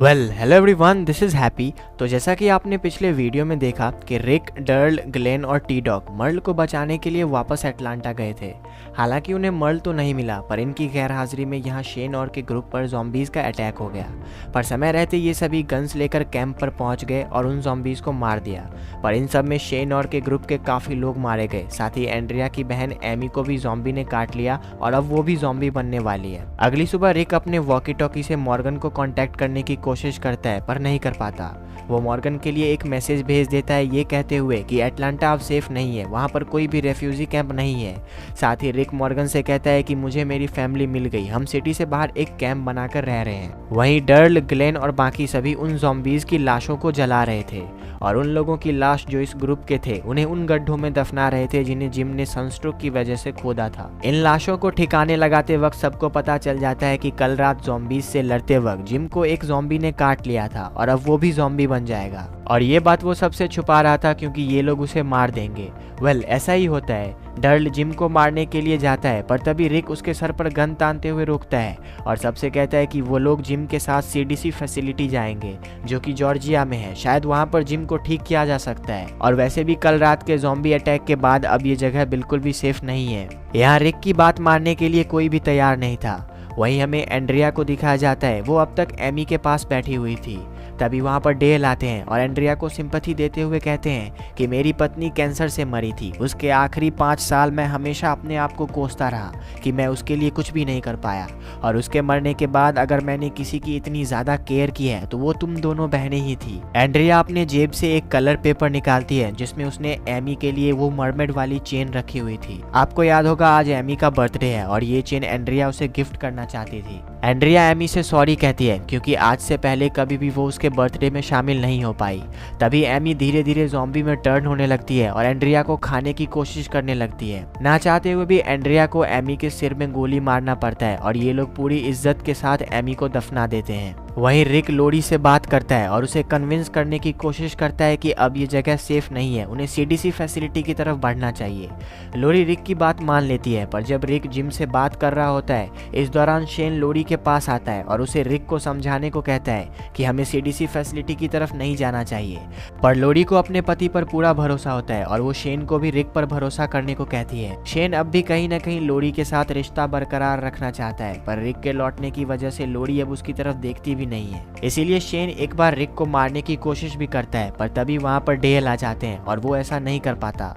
Hello everyone, this is happy. तो जैसा कि आपने पिछले वीडियो में देखा कि रिक, डर्ल, ग्लेन और टी डॉग मर्ल को बचाने के लिए वापस एटलांटा गए थे। हालांकि उन्हें मर्ल तो नहीं मिला, पर इनकी गैरहाजिरी में यहाँ शेन और के ग्रुप पर ज़ॉम्बीज़ का अटैक हो गया। पर समय रहते ये सभी गन्स लेकर कैंप पर पहुँच गए और उन ज़ॉम्बीज़ को मार दिया। पर इन सब में शेन और के ग्रुप के काफ़ी लोग मारे गए। साथ ही एंड्रिया की बहन एमी को भी ज़ॉम्बी ने काट लिया और अब वो भी ज़ॉम्बी बनने वाली है। अगली सुबह रिक अपने वॉकी टॉकी से मॉर्गन को कॉन्टैक्ट करने की कोशिश करता है, पर नहीं कर पाता। वो मॉर्गन के लिए एक मैसेज भेज देता है, ये कहते हुए कि एटलांटा अब सेफ नहीं है, वहाँ पर कोई भी रेफ्यूजी कैंप नहीं है। साथ ही रिक मॉर्गन से कहता है कि मुझे मेरी फैमिली मिल गई, हम सिटी से बाहर एक कैंप बनाकर रह रहे हैं। वहीं डर्ल, ग्लेन और बाकी सभी उन ज़ॉम्बीज़ की लाशों को जला रहे थे और उन लोगों की लाश जो इस ग्रुप के थे उन्हें उन गड्ढों में दफना रहे थे जिन्हें जिम ने सनस्ट्रोक की वजह से खोदा था। इन लाशों को ठिकाने लगाते वक्त सबको पता चल जाता है कि कल रात ज़ॉम्बीज़ से लड़ते वक्त जिम को एक ज़ॉम्बी ने काट लिया था और अब वो भी ज़ॉम्बी बन जाएगा। और ये बात वो सबसे छुपा रहा था क्योंकि ये लोग उसे मार देंगे। ऐसा ही होता है। डर्ल जिम को मारने के लिए जाता है, पर तभी रिक उसके सर पर गन तानते हुए रोकता है और सबसे कहता है कि वो लोग जिम के साथ सीडीसी फैसिलिटी जाएंगे जो कि जॉर्जिया में है। शायद वहाँ पर जिम को ठीक किया जा सकता है। और वैसे भी कल रात के ज़ॉम्बी अटैक के बाद अब ये जगह बिल्कुल भी सेफ नहीं है। यहाँ रिक की बात मानने के लिए कोई भी तैयार नहीं था। वहीं हमें एंड्रिया को दिखाया जाता है, वो अब तक एमी के पास बैठी हुई थी। तभी वहाँ पर डेल आते हैं और एंड्रिया को सिंपैथी देते हुए कहते हैं कि मेरी पत्नी कैंसर से मरी थी, उसके आखिरी 5 साल मैं हमेशा अपने आप को कोसता रहा कि मैं उसके लिए कुछ भी नहीं कर पाया, और उसके मरने के बाद अगर मैंने किसी की इतनी ज़्यादा केयर की है तो वो तुम दोनों बहनें ही थी। एंड्रिया अपने जेब से एक कलर पेपर निकालती है जिसमें उसने एमी के लिए वो मरमेड वाली चेन रखी हुई थी। आपको याद होगा आज एमी का बर्थडे है और ये चेन एंड्रिया उसे गिफ्ट करना चाहती थी। एंड्रिया एमी से सॉरी कहती है क्योंकि आज से पहले कभी भी वो उसके बर्थडे में शामिल नहीं हो पाई। तभी एमी धीरे धीरे ज़ॉम्बी में टर्न होने लगती है और एंड्रिया को खाने की कोशिश करने लगती है। ना चाहते हुए भी एंड्रिया को एमी के सिर में गोली मारना पड़ता है और ये लोग पूरी इज्जत के साथ एमी को दफना देते हैं। वहीं रिक लोरी से बात करता है और उसे कन्विंस करने की कोशिश करता है कि अब ये जगह सेफ नहीं है, उन्हें सीडीसी फैसिलिटी की तरफ बढ़ना चाहिए। लोरी रिक की बात मान लेती है, पर जब रिक जिम से बात कर रहा होता है इस दौरान शेन लोरी के पास आता है और उसे रिक को समझाने को कहता है कि हमें सीडीसी फैसिलिटी की तरफ नहीं जाना चाहिए। पर लोरी को अपने पति पर पूरा भरोसा होता है और वो शेन को भी रिक पर भरोसा करने को कहती है। शेन अब भी कहीं न कहीं लोरी के साथ रिश्ता बरकरार रखना चाहता है, पर रिक के लौटने की वजह से लोरी अब उसकी तरफ देखती नहीं है। इसीलिए शेन एक बार रिक को मारने की कोशिश भी करता है, पर तभी वहां पर डेल आ जाते हैं और वो ऐसा नहीं कर पाता।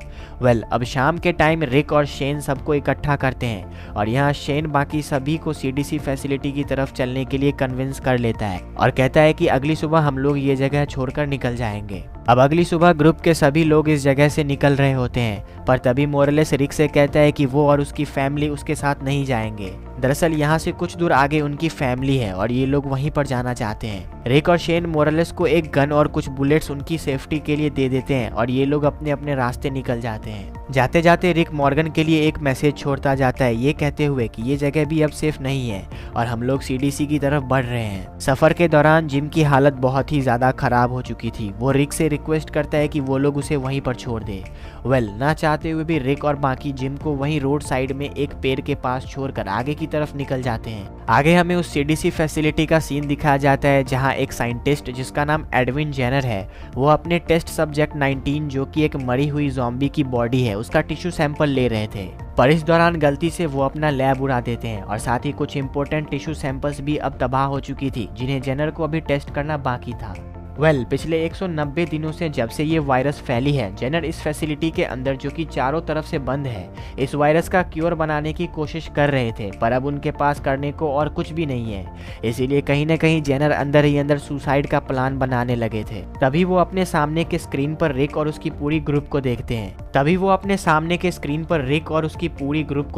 अब शाम के टाइम रिक और शेन सबको इकट्ठा करते हैं और यहाँ शेन बाकी सभी को सीडीसी फैसिलिटी की तरफ चलने के लिए कन्विंस कर लेता है और कहता है कि अगली सुबह हम लोग ये जगह छोड़कर निकल जाएंगे। अब अगली सुबह ग्रुप के सभी लोग इस जगह से निकल रहे होते हैं, पर तभी मोरेलेस रिक से कहता है कि वो और उसकी फैमिली उसके साथ नहीं जाएंगे। दरअसल यहाँ से कुछ दूर आगे उनकी फैमिली है और ये लोग वहीं पर जाना चाहते हैं। रिक और शेन मोरेलेस को एक गन और कुछ बुलेट्स उनकी सेफ्टी के लिए दे देते हैं और ये लोग अपने अपने रास्ते निकल जाते हैं। जाते जाते रिक मॉर्गन के लिए एक मैसेज छोड़ता जाता है, ये कहते हुए कि ये जगह भी अब सेफ नहीं है और हम लोग सीडीसी की तरफ बढ़ रहे हैं। सफर के दौरान जिम की हालत बहुत ही ज्यादा खराब हो चुकी थी। वो रिक से रिक्वेस्ट करता है कि वो लोग उसे वहीं पर छोड़ दे। ना चाहते हुए भी रिक और बाकी जिम को वहीं रोड साइड में एक पेड़ के पास छोड़कर आगे की तरफ निकल जाते हैं। आगे हमें उस सीडीसी फैसिलिटी का सीन दिखाया जाता है जहां एक साइंटिस्ट जिसका नाम एडविन जेनर है, वो अपने टेस्ट सब्जेक्ट 19 जो कि एक मरी हुई ज़ॉम्बी की बॉडी है उसका टिश्यू सैंपल ले रहे थे। पर इस दौरान गलती से वो अपना लैब उड़ा देते हैं और साथ ही कुछ इंपॉर्टेंट टिश्यू सैंपल्स भी अब तबाह हो चुकी थी जिन्हें जेनर को अभी टेस्ट करना बाकी था। पिछले 190 दिनों से जब से ये वायरस फैली है, जेनर इस फैसिलिटी के अंदर जो कि चारों तरफ से बंद है इस वायरस का क्योर बनाने की कोशिश कर रहे थे, पर अब उनके पास करने को और कुछ भी नहीं है। इसीलिए कहीं न कहीं जेनर अंदर ही अंदर सुसाइड का प्लान बनाने लगे थे। तभी वो अपने सामने के स्क्रीन पर रिक और उसकी पूरी ग्रुप को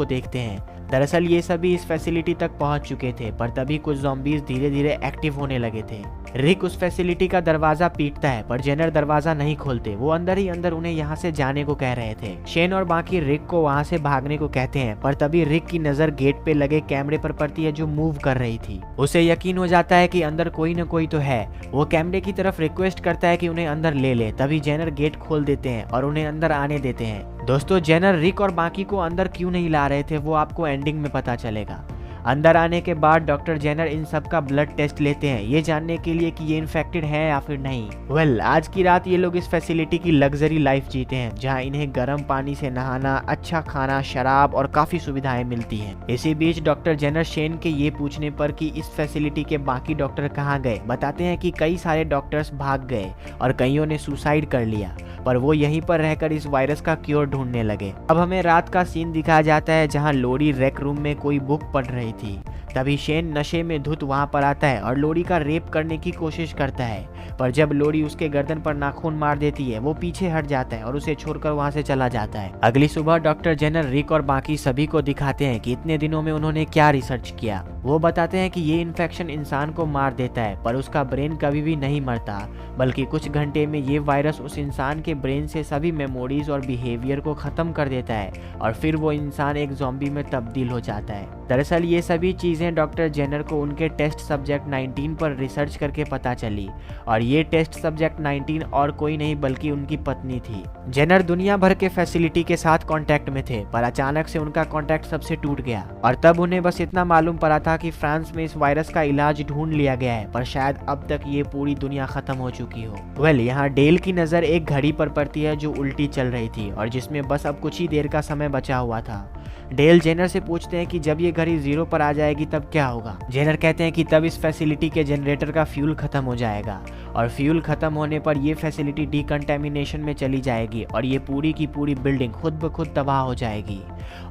देखते हैं। दरअसल ये सभी इस फैसिलिटी तक पहुंच चुके थे, पर तभी कुछ ज़ॉम्बीज़ धीरे धीरे एक्टिव होने लगे थे। रिक उस फैसिलिटी का दरवाजा पीटता है, पर जेनर दरवाजा नहीं खोलते। वो अंदर ही अंदर उन्हें यहाँ से जाने को कह रहे थे। शेन और बाकी रिक को वहाँ से भागने को कहते हैं, पर तभी रिक की नजर गेट पे लगे कैमरे पर पड़ती है जो मूव कर रही थी। उसे यकीन हो जाता है कि अंदर कोई न कोई तो है। वो कैमरे की तरफ रिक्वेस्ट करता है कि उन्हें अंदर ले ले। तभी जेनर गेट खोल देते हैं और उन्हें अंदर आने देते हैं। दोस्तों, जेनर रिक और बाकी को अंदर क्यों नहीं ला रहे थे वो आपको एंडिंग में पता चलेगा। अंदर आने के बाद डॉक्टर जेनर इन सब का ब्लड टेस्ट लेते हैं ये जानने के लिए कि ये इन्फेक्टेड है या फिर नहीं। आज की रात ये लोग इस फैसिलिटी की लग्जरी लाइफ जीते हैं जहां इन्हें गर्म पानी से नहाना, अच्छा खाना, शराब और काफी सुविधाएं मिलती हैं। इसी बीच डॉक्टर जेनर शेन के ये पूछने पर कि इस फैसिलिटी के बाकी डॉक्टर कहाँ गए, बताते हैं कि कई सारे डॉक्टर्स भाग गए और कईयों ने सुसाइड कर लिया, पर वो यहीं पर रहकर इस वायरस का क्योर ढूंढने लगे। अब हमें रात का सीन दिखाया जाता है जहां लोरी रेक रूम में कोई बुक पढ़ रही थी। तभी शेन नशे में धुत वहां पर आता है और लोरी का रेप करने की कोशिश करता है, पर जब लोरी उसके गर्दन पर नाखून मार देती है वो पीछे हट जाता है और उसे छोड़कर वहां से चला जाता है। अगली सुबह डॉक्टर जेनर रिक और बाकी सभी को दिखाते हैं कि इतने दिनों में उन्होंने क्या रिसर्च किया। वो बताते हैं कि ये इन्फेक्शन इंसान को मार देता है पर उसका ब्रेन कभी भी नहीं मरता, बल्कि कुछ घंटे में ये वायरस उस इंसान के ब्रेन से सभी मेमोरीज और बिहेवियर को खत्म कर देता है और फिर वो इंसान एक ज़ॉम्बी में तब्दील हो जाता है। दरअसल ये सभी चीजें डॉक्टर जेनर को उनके टेस्ट सब्जेक्ट 19 पर रिसर्च करके पता चली और ये टेस्ट सब्जेक्ट 19 और कोई नहीं बल्कि उनकी पत्नी थी। जेनर दुनिया भर के फैसिलिटी के साथ कांटेक्ट में थे, पर अचानक से उनका कांटेक्ट सबसे टूट गया और तब उन्हें बस इतना मालूम पड़ा था कि फ्रांस में इस वायरस का इलाज ढूंढ लिया गया है, पर शायद अब तक ये पूरी दुनिया खत्म हो चुकी हो। यहाँ डेल की नजर एक घड़ी पर पड़ती है जो उल्टी चल रही थी और जिसमें बस अब कुछ ही देर का समय बचा हुआ था। डेल जेनर से पूछते हैं कि जब ये घड़ी 0 पर आ जाएगी तब क्या होगा। जेनर कहते हैं कि तब इस फैसिलिटी के जनरेटर का फ्यूल खत्म हो जाएगा और फ्यूल खत्म होने पर ये फैसिलिटी डिकंटेमिनेशन में चली जाएगी और ये पूरी की पूरी बिल्डिंग खुद ब खुद तबाह हो जाएगी।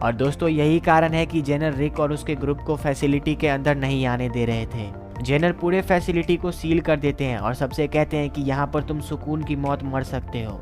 और दोस्तों यही कारण है कि जेनर रिक और उसके ग्रुप को फैसिलिटी के अंदर नहीं आने दे रहे थे। जेनर पूरे फैसिलिटी को सील कर देते हैं और सबसे कहते हैं कि यहाँ पर तुम सुकून की मौत मर सकते हो।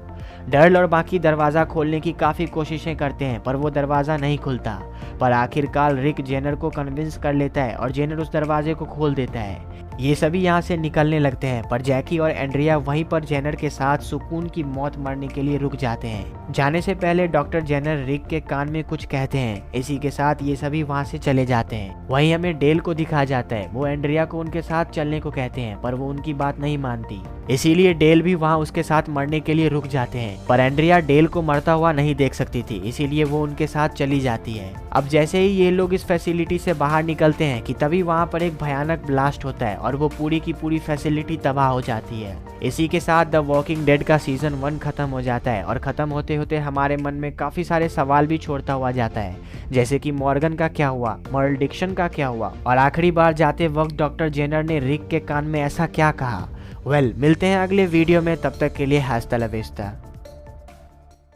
डर्ल और बाकी दरवाज़ा खोलने की काफ़ी कोशिशें करते हैं पर वो दरवाज़ा नहीं खुलता, पर आखिरकार रिक जेनर को कन्विंस कर लेता है और जेनर उस दरवाजे को खोल देता है। ये सभी यहाँ से निकलने लगते हैं पर जैकी और एंड्रिया वहीं पर जेनर के साथ सुकून की मौत मरने के लिए रुक जाते हैं। जाने से पहले डॉक्टर जेनर रिक के कान में कुछ कहते हैं। इसी के साथ ये सभी वहाँ से चले जाते हैं। वहीं हमें डेल को दिखाया जाता है। वो एंड्रिया को उनके साथ चलने को कहते हैं पर वो उनकी बात नहीं मानती, इसीलिए डेल भी वहाँ उसके साथ मरने के लिए रुक जाते हैं। पर एंड्रिया डेल को मरता हुआ नहीं देख सकती थी, इसीलिए वो उनके साथ चली जाती है। अब जैसे ही ये लोग इस फैसिलिटी से बाहर निकलते हैं कि तभी वहाँ पर एक भयानक ब्लास्ट होता है और वो पूरी की पूरी फैसिलिटी तबाह हो जाती है। इसी के साथ द वॉकिंग डेड का सीजन 1 खत्म हो जाता है और खत्म होते होते हमारे मन में काफी सारे सवाल भी छोड़ता हुआ जाता है, जैसे कि मॉर्गन का क्या हुआ, मर्ल डिक्सन का क्या हुआ और आखिरी बार जाते वक्त डॉक्टर जेनर ने रिक के कान में ऐसा क्या कहा। मिलते हैं अगले वीडियो में, तब तक के लिए हस्ता ला विस्ता।